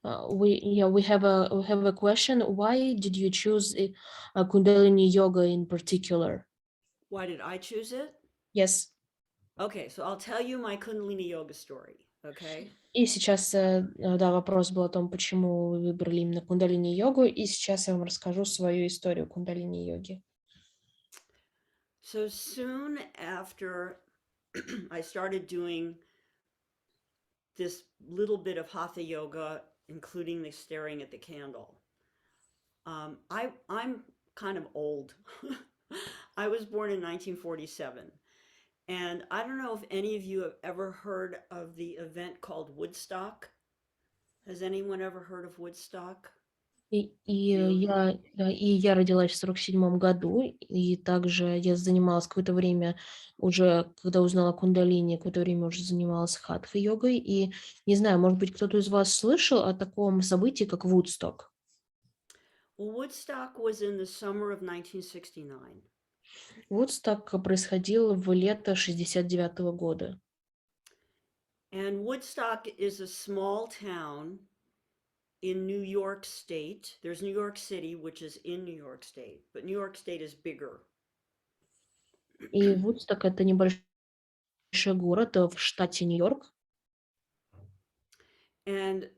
we have a question. Why did you choose Kundalini yoga in particular? Why did I choose it? Yes. Okay, so I'll tell you my Kundalini yoga story, okay? И сейчас, да, вопрос был о том, почему вы выбрали именно кундалини-йогу, и сейчас я вам расскажу свою историю кундалини-йоги. So soon after I started doing this little bit of hatha yoga, including the staring at the candle, I'm kind of old. I was born in 1947. And I don't know if any of you have ever heard of the event called Woodstock. Has anyone ever heard of Woodstock? Я родилась в 47 году, и также я занималась какое-то время уже, когда узнала кундалини, какое-то время уже занималась хатха-йогой, и не знаю, может быть, кто-то из вас слышал о таком событии, как Вудсток? Well, Woodstock was in the summer of 1969. Вудсток происходил в лето 69 года. And Woodstock is a small town in New York State. There's New York City, which is in New York State, but New York State is bigger. И Вудсток — это небольшой город в штате Нью-Йорк. And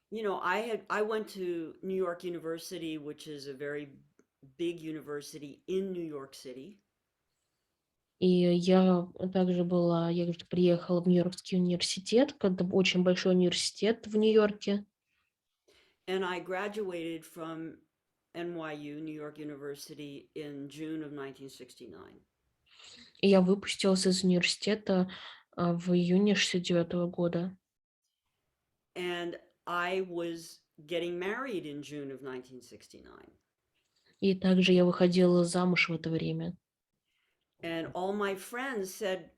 you know, I went to New York University, which is a very big university in New York City. И я также приехала в Нью-Йоркский университет, это очень большой университет в Нью-Йорке. And I graduated from NYU, New York University, in June of 1969. И я выпустилась из университета в июне 69 года. And I was getting married in June of 1969. И также я выходила замуж в это время. And all my friends said,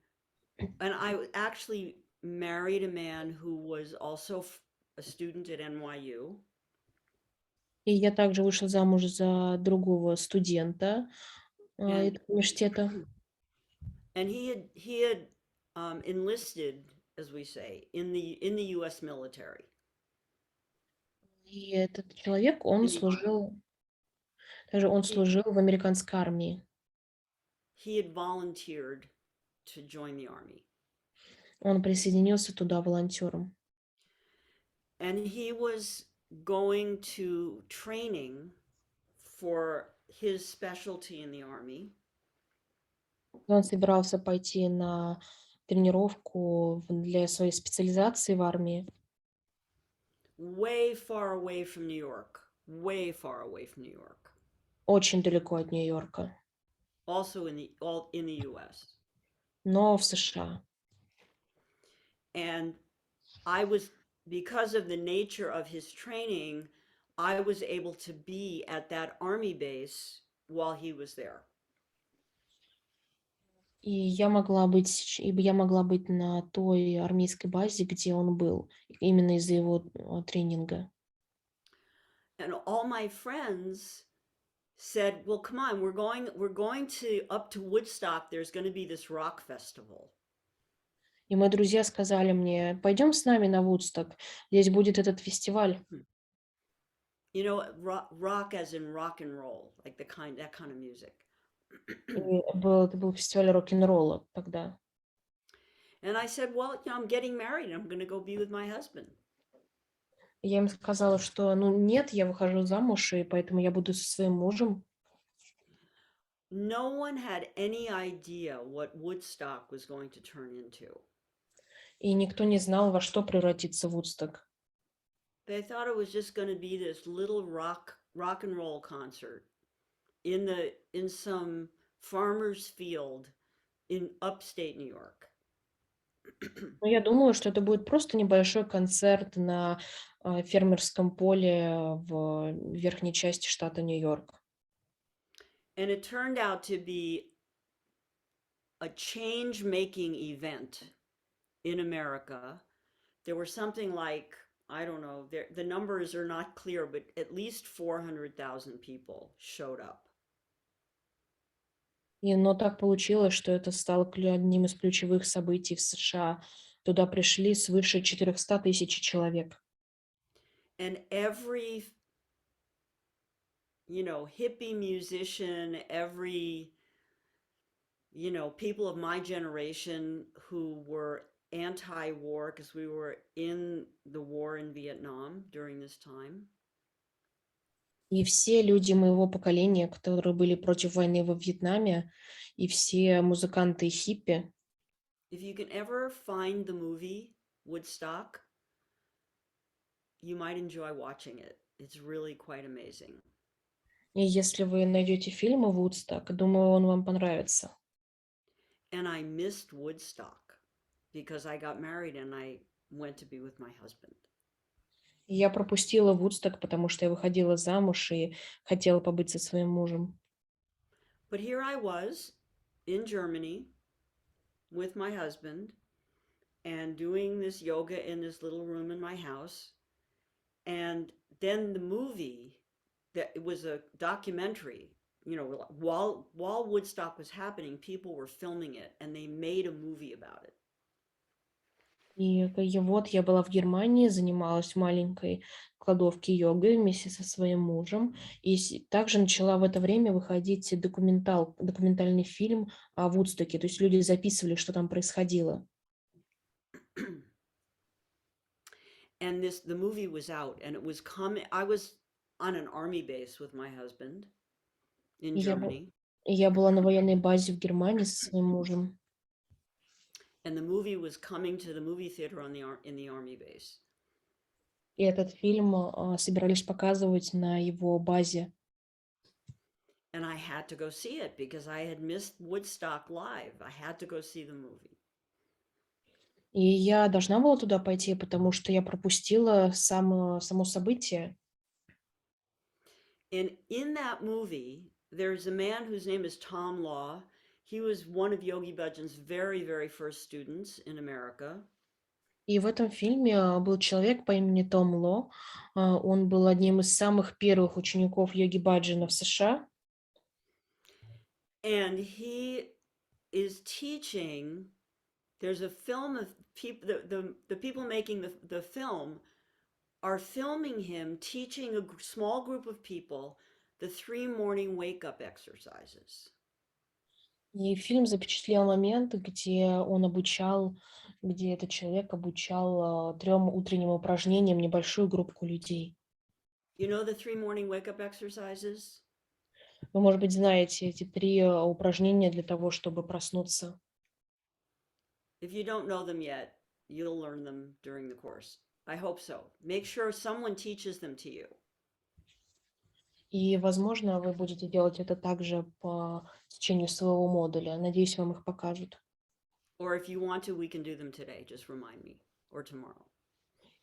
and I actually married a man who was also a student at NYU. И я также вышла замуж за другого студента этого университета. And he had enlisted, as we say, in the U.S. military. И этот человек, он служил в американской армии. He had volunteered to join the army. Он присоединился туда волонтером. And he was going to training for his specialty in the army. Он собирался пойти на тренировку для своей специализации в армии. Way far away from New York. Way far away from New York. Очень далеко от Нью-Йорка. Also in the US. Но в США. And because of the nature of his training, I was able to be at that army base while he was there. И я могла быть на той армейской базе, где он был, именно из-за его тренинга. And all my friends said, "Well, come on, we're going to up to Woodstock. There's going to be this rock festival." И мои друзья сказали мне: пойдем с нами на Вудсток, здесь будет этот фестиваль. You know, rock as in rock and roll, like that kind of music. Это был фестиваль рок-н-ролла тогда. And I said, well, you know, I'm getting married. I'm going to go be with my husband. Я им сказала, что, нет, я выхожу замуж, и поэтому я буду со своим мужем. No one had any idea what Woodstock was going to turn into. И никто не знал, во что превратится Вудсток. They thought it was just going to be this little rock and roll concert in some farmer's field in upstate New York. Но я думала, что это будет просто небольшой концерт на фермерском поле в верхней части штата Нью-Йорк. And it turned out to be a change-making event in America. There were something like, I don't know, the numbers are not clear, but at least 400,000 people showed up. Но так получилось, что это стало одним из ключевых событий в США. Туда пришли свыше 400 тысяч человек. And every, hippie musician, every, people of my generation who were anti-war, because we were in the war in Vietnam during this time. И все люди моего поколения, которые были против войны во Вьетнаме, и все музыканты и хиппи. If you can ever find the movie Woodstock, you might enjoy watching it. It's really quite amazing. И если вы найдете фильм «Вудсток», думаю, он вам понравится. And I missed Woodstock because I got married and I went to be with my husband. И я пропустила Вудсток, потому что я выходила замуж и хотела побыть со своим мужем. But here I was in Germany with my husband and doing this yoga in this little room in my house. And then the movie, that it was a documentary, while Woodstock was happening, people were filming it and they made a movie about it. И вот я была в Германии, занималась в маленькой кладовке йогой вместе со своим мужем. И также начала в это время выходить документальный фильм о Вудстоке. То есть люди записывали, что там происходило. And the movie was out and it was coming. I was on an army base with my husband in Germany. Я была на военной базе в Германии со своим мужем. And the movie was coming to the movie theater in the army base. И этот фильм собирались показывать на его базе. And I had to go see it because I had missed Woodstock live. I had to go see the movie. И я должна была туда пойти, потому что я пропустила само событие. And in that movie, there's a man whose name is Tom Law. He was one of Yogi Bhajan's very, very first students in America. И в этом фильме был человек по имени Том Ло. Он был одним из самых первых учеников Йоги Бхаджана в США. And he is teaching. There's a film of people, the people making the film are filming him teaching a small group of people the 3 morning wake-up exercises. И фильм запечатлел момент, где этот человек обучал 3 утренним упражнениям небольшую группу людей. You know the 3 morning wake-up exercises? Вы, может быть, знаете эти 3 упражнения для того, чтобы проснуться. If you don't know them yet, you'll learn them during the course. I hope so. Make sure someone teaches them to you. И, возможно, вы будете делать это также по течению своего модуля. Надеюсь, вам их покажут. Or if you want to, we can do them today. Just remind me. Or tomorrow.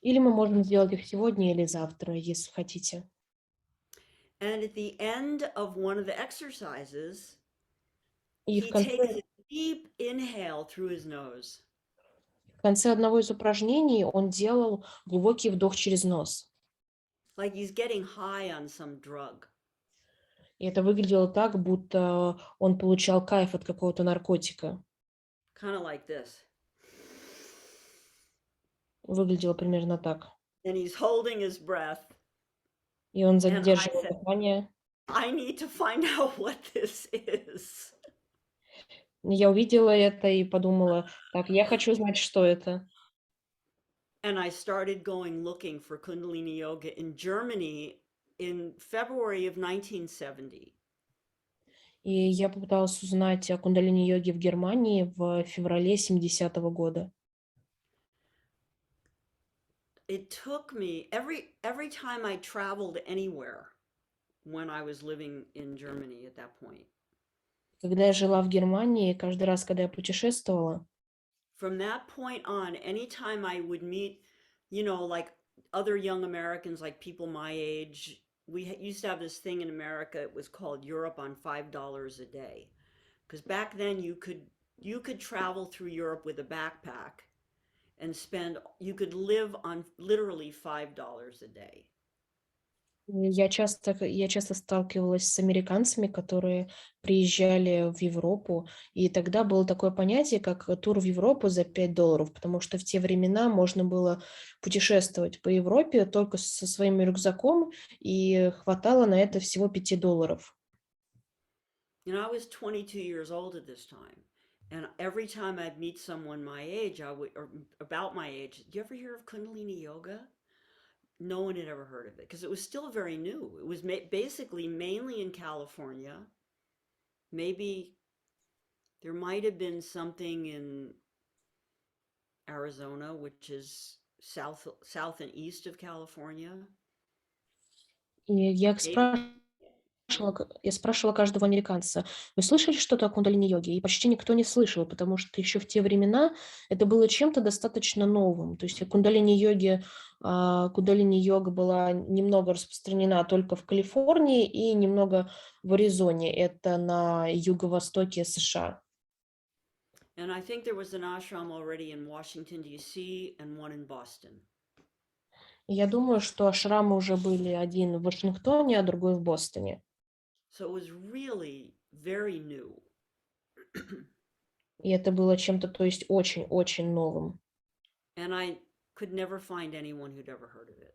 Или мы можем сделать их сегодня или завтра, если хотите. And at the end of one of the exercises, И he takes a deep inhale through his nose. в конце одного из упражнений он делал глубокий вдох через нос. Like he's getting high on some drug. И это выглядело так, будто он получал кайф от какого-то наркотика. Kind of like this. Выглядело примерно так. And he's holding his breath. И он задерживал дыхание. I need to find out what this is. Я увидела это и подумала, так, я хочу знать, что это. And I started going looking for Kundalini Yoga in Germany in February of 1970. И я попыталась узнать о кундалини-йоге в Германии в феврале 70-го года. It took me every time I traveled anywhere when I was living in Germany at that point. Когда я жила в Германии, каждый раз, когда я путешествовала, From that point on, anytime I would meet, like other young Americans, like people my age, we used to have this thing in America. It was called Europe on $5 a day, because back then you could travel through Europe with a backpack and you could live on literally $5 a day. Я часто сталкивалась с американцами, которые приезжали в Европу, и тогда было такое понятие, как тур в Европу за $5, потому что в те времена можно было путешествовать по Европе только со своим рюкзаком, и хватало на это всего $5. You know, I was 22 years old at this time. And every time I'd meet someone my age, or about my age, do you ever hear of Kundalini Yoga? No one had ever heard of it because it was still very new. It was basically mainly in California. Maybe there might have been something in Arizona, which is south and east of California. И Maybe. я спрашивала каждого американца: "Вы слышали что-то о кундалини-йоге?" И почти никто не слышал, потому что еще в те времена это было чем-то достаточно новым. То есть кундалини-йога была немного распространена только в Калифорнии и немного в Аризоне. Это на юго-востоке США. And I think there was an ashram already in Washington, D.C. and one in Boston. И я думаю, что ашрамы уже были, один в Вашингтоне, а другой в Бостоне. So it was really very new. И это было чем-то, то есть очень-очень новым. And I could never find anyone who'd ever heard of it.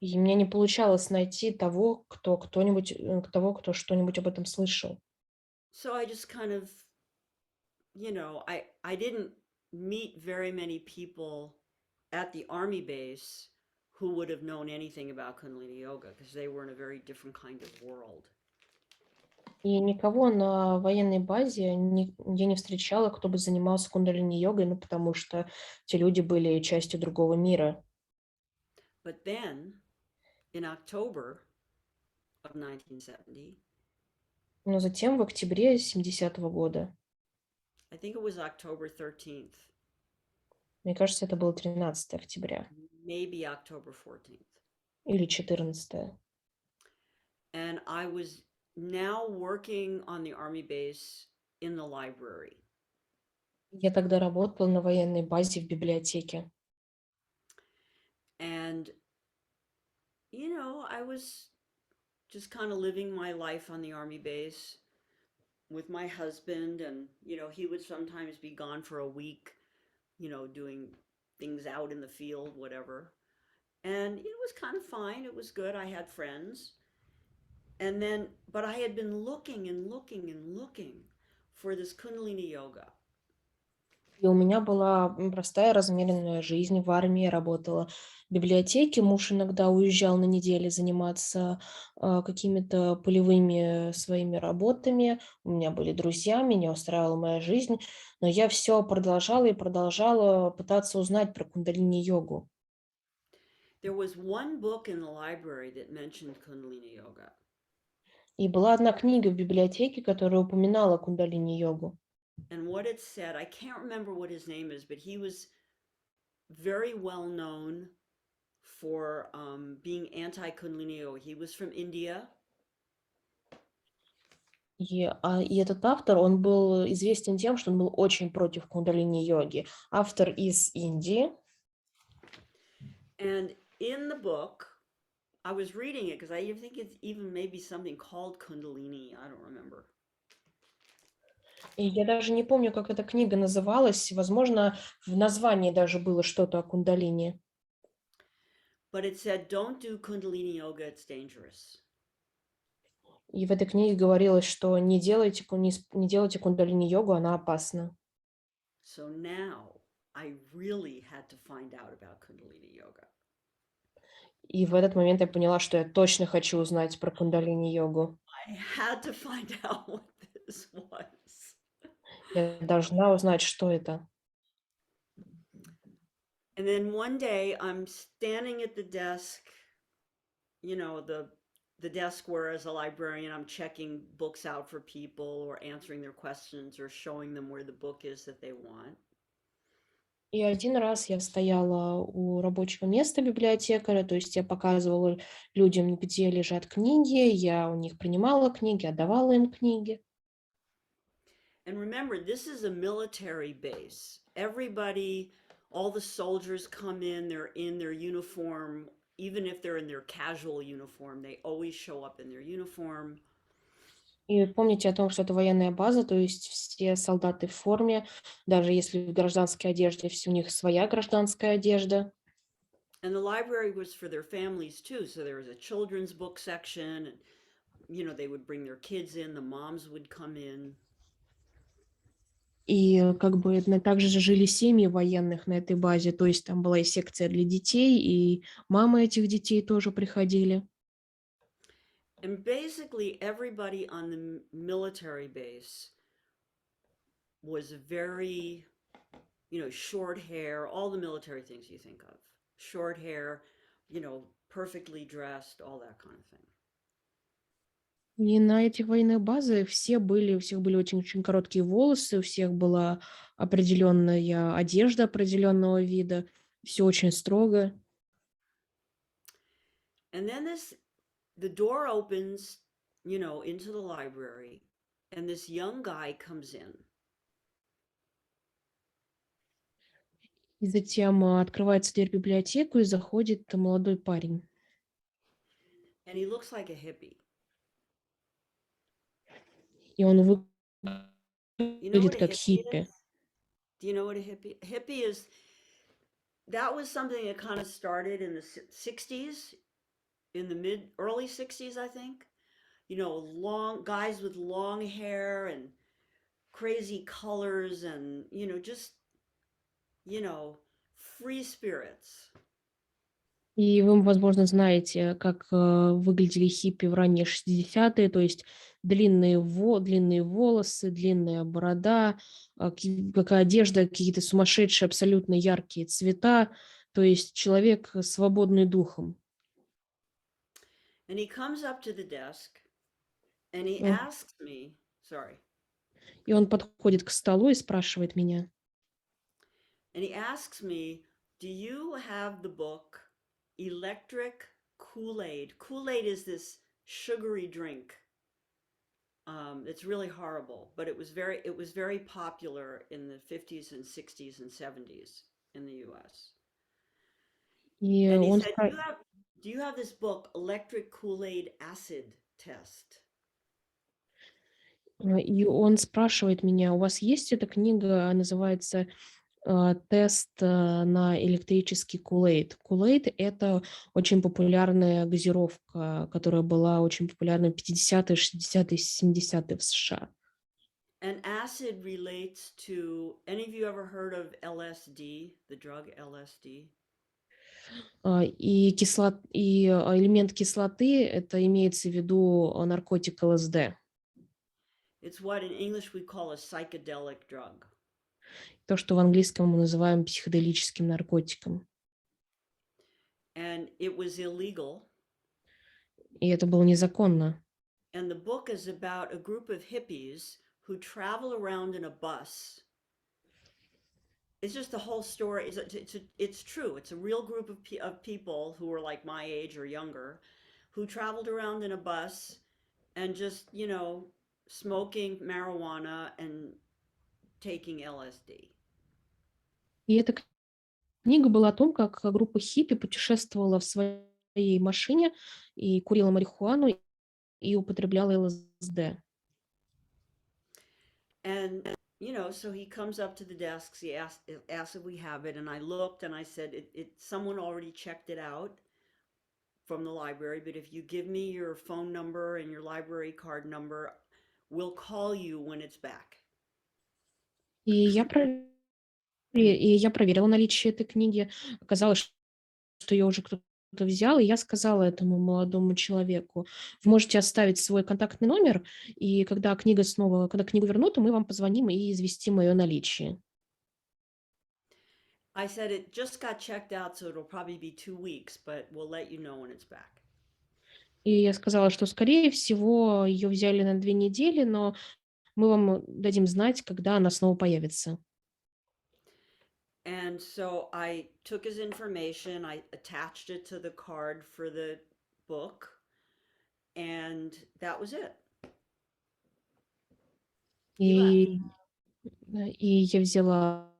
И мне не получалось найти того, кто что-нибудь об этом слышал. So I just kind of, I didn't meet very many people at the army base who would have known anything about Kundalini Yoga because they were in a very different kind of world. И никого на военной базе я не встречала, кто бы занимался кундалини-йогой, ну, потому что те люди были частью другого мира. But then, in October of 1970, Но затем, в октябре 70-го года, I think it was October 13th, мне кажется, это было 13 октября maybe October 14th, или 14. and I was now working on the army base in the library. Я тогда работала на военной базе в библиотеке. And, I was just kind of living my life on the army base with my husband. And, he would sometimes be gone for a week, doing things out in the field, whatever. And it was kind of fine. It was good. I had friends. But I had been looking and looking and looking for this Kundalini yoga. И у меня была простая размеренная жизнь. В армии я работала в библиотеке. Муж иногда уезжал на недели заниматься какими-то полевыми своими работами. У меня были друзья, меня устраивала моя жизнь. Но я все продолжала и продолжала пытаться узнать про кундалини-йогу. There was one book in the library that mentioned Kundalini yoga. И была одна книга в библиотеке, которая упоминала кундалини-йогу. And what it said, I can't remember what his name is, but he was very well known for being anti-Kundalini yoga. He was from India. И этот автор, он был известен тем, что он был очень против кундалини-йоги. Автор из Индии. And in the book, I was reading it because I think it's even maybe something called Kundalini. I don't remember. И я даже не помню, как эта книга называлась. Возможно, в названии даже было что-то о кундалини. But it said, don't do Kundalini yoga, it's dangerous. И в этой книге говорилось, что не делайте кундалини-йогу, она опасна. So now I really had to find out about Kundalini yoga. И в этот момент я поняла, что я точно хочу узнать про кундалини-йогу. I had to find out what this was. Я должна узнать, что это. And then one day I'm standing at the desk, the desk where as a librarian I'm checking books out for people or answering their questions or showing them where the book is that they want. И один раз я стояла у рабочего места библиотекаря, то есть я показывала людям, где лежат книги, я у них принимала книги, отдавала им книги. And remember, this is a military base. Everybody, all the soldiers come in, they're in their uniform, even if they're in their casual uniform, they always show up in their uniform. И помните о том, что это военная база, то есть все солдаты в форме, даже если в гражданской одежде, все у них своя гражданская одежда. And the library was for their families too. So there was a children's book section, and they would bring their kids in, the moms would come in. И как бы также же жили семьи военных на этой базе, то есть там была и секция для детей, и мамы этих детей тоже приходили. And basically everybody on the military base was very, short hair, all the military things you think of. Short hair, perfectly dressed, all that kind of thing. И на этих военных базах у всех были очень-очень короткие волосы, у всех была определенная одежда определенного вида, все очень строго. And then the door opens, into the library, and this young guy comes in. И затем открывается дверь в библиотеку, и заходит молодой парень. And he looks like a hippie. И он You know what выглядит a как hippie хиппи. is? Do you know what a hippie? Hippie is, that was something that kind of started in the 60s, in the early 60s, I think. Long guys with long hair and crazy colors and, just, free spirits. И вы, возможно, знаете, как выглядели хиппи в ранние 60-е, то есть длинные волосы, длинная борода, какая одежда, какие-то сумасшедшие, абсолютно яркие цвета, то есть человек свободный духом. And he comes up to the desk and he М. asks me, sorry, И он подходит к столу и спрашивает меня, and he asks me, do you have the book Electric Kool-Aid? Kool-Aid is this sugary drink. It's really horrible, but it was very popular in the 50s and 60s and 70s in the US. и And he он said, do you have this book, Electric Kool-Aid Acid Test? спрашивает меня, у вас есть эта книга, называется тест на электрический Kool-Aid. Kool-Aid — это очень популярная газировка, которая была очень популярна в 50-е, 60-е, 70-е в США. And acid relates to, any of you ever heard of LSD, the drug LSD? И элемент кислоты — это имеется в виду наркотик ЛСД, It's what in English we call a psychedelic drug. то, что в английском мы называем психоделическим наркотиком. And it was illegal. И это было незаконно. And the book is about a group of hippies who travel around in a bus. It's just the whole story. It's true. It's a real group of people who were like my age or younger who traveled around in a bus and just, smoking marijuana and taking LSD. И эта книга была о том, как группа хиппи путешествовала в своей машине и курила марихуану и употребляла ЛСД. And, so he comes up to the desks, he asks if we have it, and I looked and I said, someone already checked it out from the library, but if you give me your phone number and your library card number, we'll call you when it's back. И я проверила наличие этой книги. Оказалось, что ее уже кто-то взял, и я сказала этому молодому человеку: вы можете оставить свой контактный номер, и когда книгу вернут, мы вам позвоним и известим о ее наличии. I said it just got checked out, so it'll probably be 2 weeks, but we'll let you know when it's back. И я сказала, что, скорее всего, ее взяли на 2 недели, но мы вам дадим знать, когда она снова появится. And so I took his information, I attached it to the card for the book, and that was it. He left. И я взяла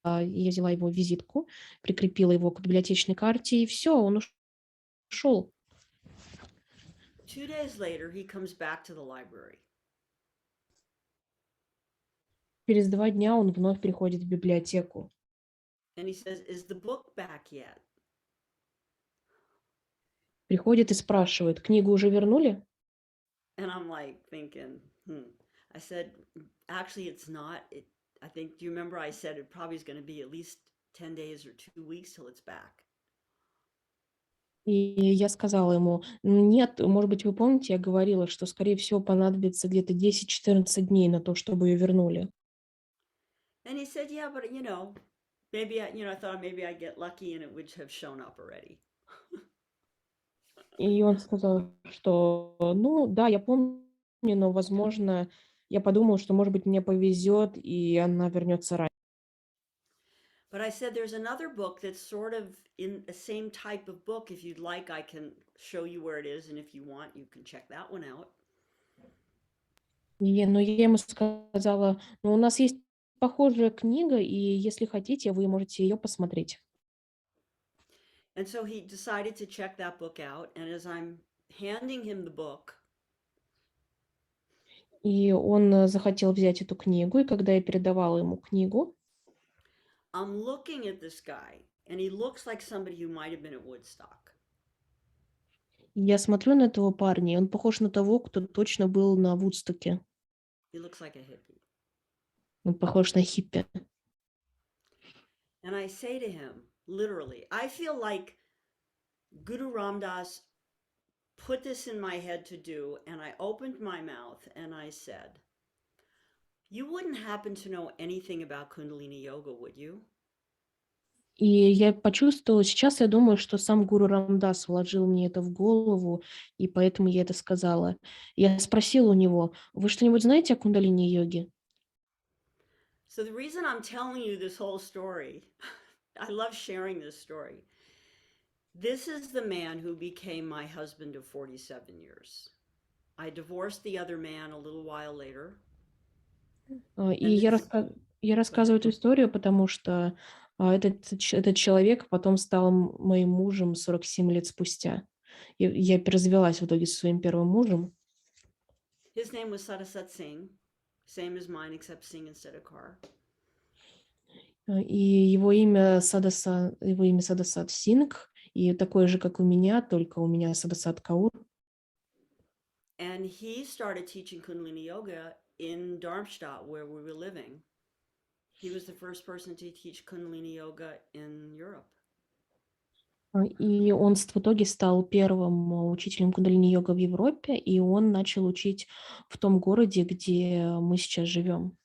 его визитку, прикрепила его к библиотечной карте, и все, он ушел. ушел. 2 days later, he comes back to the library. Через 2 дня он вновь приходит в библиотеку And he says, "Is the book back yet?" приходит и спрашивает: «Книгу уже вернули?» And I'm like thinking, I said, "Actually, it's not. I think, do you remember I said it probably is going to be at least 10 days or 2 weeks till it's back?" И я сказала ему: «Нет, может быть, вы помните, я говорила, что, скорее всего, понадобится где-то 10-14 дней на то, чтобы ее вернули». And he said, "Yeah, but maybe I thought maybe I'd get lucky and it would have shown up already." И он сказал, что, ну да, я помню, но, возможно, я подумал, что, может быть, мне повезет, и она вернется раньше. But I said, "There's another book that's sort of in the same type of book. If you'd like, I can show you where it is, and if you want, you can check that one out." Но я ему сказала: «Ну, у нас есть похожая книга, и если хотите, вы можете ее посмотреть». And so he decided to check that book out, and as I'm handing him the book, И он захотел взять эту книгу, и когда я передавала ему книгу, I'm looking at this guy, and he looks like somebody who might have been at Woodstock. я смотрю на этого парня, и он похож на того, кто точно был на Вудстоке. He looks like a hippie. Он похож на хиппи. And I say to him, literally, I feel like Guru Ram Dass put this in my head to do, and I opened my mouth and I said, "You wouldn't happen to know anything about Kundalini Yoga, would you?" И я почувствовала, сейчас я думаю, что сам гуру Рамдас вложил мне это в голову, и поэтому я это сказала. Я спросила у него: «Вы что-нибудь знаете о кундалини-йоге?» So the reason I'm telling you this whole story, I love sharing this story. This is the man who became my husband of 47 years. I divorced the other man a little while later. И And я, this, я go ahead. рассказываю эту историю, потому что этот человек потом стал моим мужем 47 лет спустя. Я развелась в итоге со своим первым мужем. His name was Sada Sat Singh, same as mine, except Singh instead of Car. И его имя Садасат Сингх, и такое же, как у меня, только у меня Садасат Каур. And he started teaching Kundalini Yoga in Darmstadt, where we were living. He was the first person to teach Kundalini Yoga in Europe. И он в итоге стал первым учителем кундалини-йога в Европе, и он начал учить в том городе, где мы сейчас живем.